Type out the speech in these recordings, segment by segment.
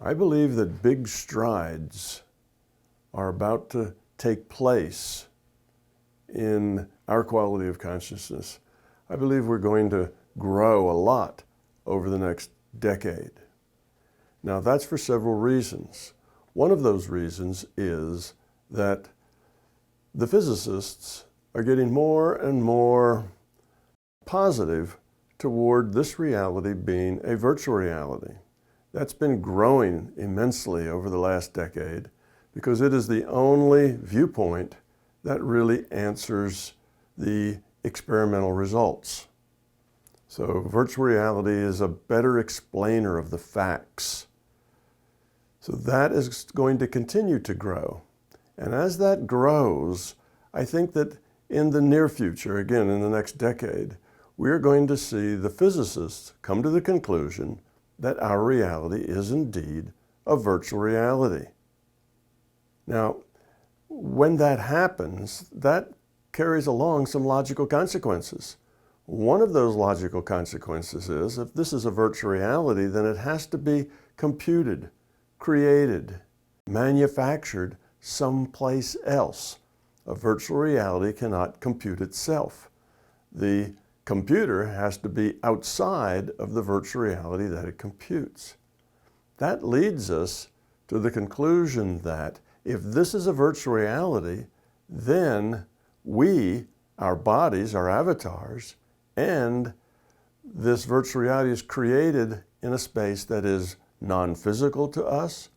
I believe that big strides are about to take place in our quality of consciousness. I believe we're going to grow a lot over the next decade. Now, that's for several reasons. One of those reasons is that the physicists are getting more and more positive toward this reality being a virtual reality. That's been growing immensely over the last decade because it is the only viewpoint that really answers the experimental results. So virtual reality is a better explainer of the facts. So that is going to continue to grow. And as that grows, I think that in the near future, again in the next decade, we are going to see the physicists come to the conclusion that our reality is indeed a virtual reality. Now, when that happens, that carries along some logical consequences. One of those logical consequences is, if this is a virtual reality, then it has to be computed, created, manufactured someplace else. A virtual reality cannot compute itself. The computer has to be outside of the virtual reality that it computes. That leads us to the conclusion that if this is a virtual reality, then we, our bodies, our avatars, and this virtual reality is created in a space that is non-physical to us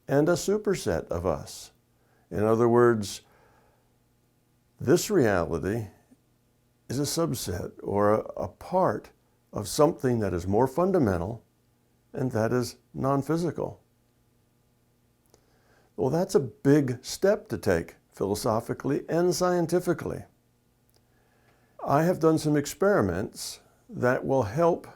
and a superset of us. In other words, this reality is a subset or a part of something that is more fundamental and that is non-physical. Well, that's a big step to take philosophically and scientifically. I have done some experiments that will help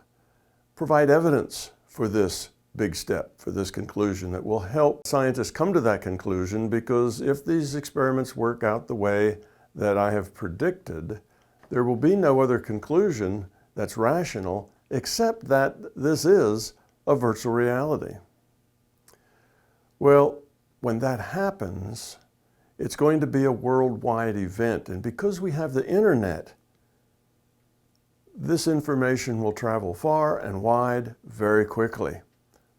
provide evidence for this big step, for this conclusion, that will help scientists come to that conclusion, because if these experiments work out the way that I have predicted, there will be no other conclusion that's rational except that this is a virtual reality. Well, when that happens, it's going to be a worldwide event. And because we have the internet, this information will travel far and wide very quickly.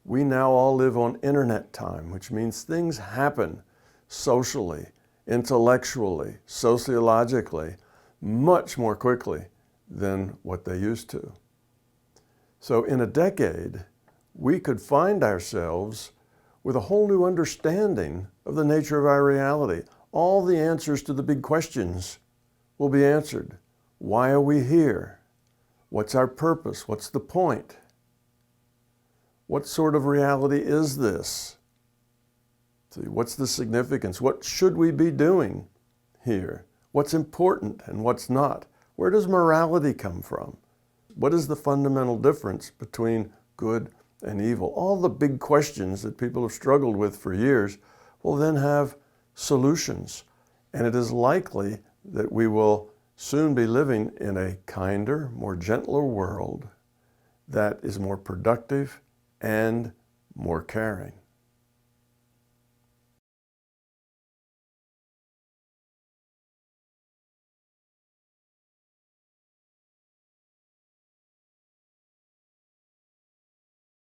We now all live on internet time, which means things happen socially, intellectually, sociologically, much more quickly than what they used to. So in a decade, we could find ourselves with a whole new understanding of the nature of our reality. All the answers to the big questions will be answered. Why are we here? What's our purpose? What's the point? What sort of reality is this? See, what's the significance? What should we be doing here? What's important and what's not? Where does morality come from? What is the fundamental difference between good and evil? All the big questions that people have struggled with for years will then have solutions. And it is likely that we will soon be living in a kinder, more gentler world that is more productive and more caring.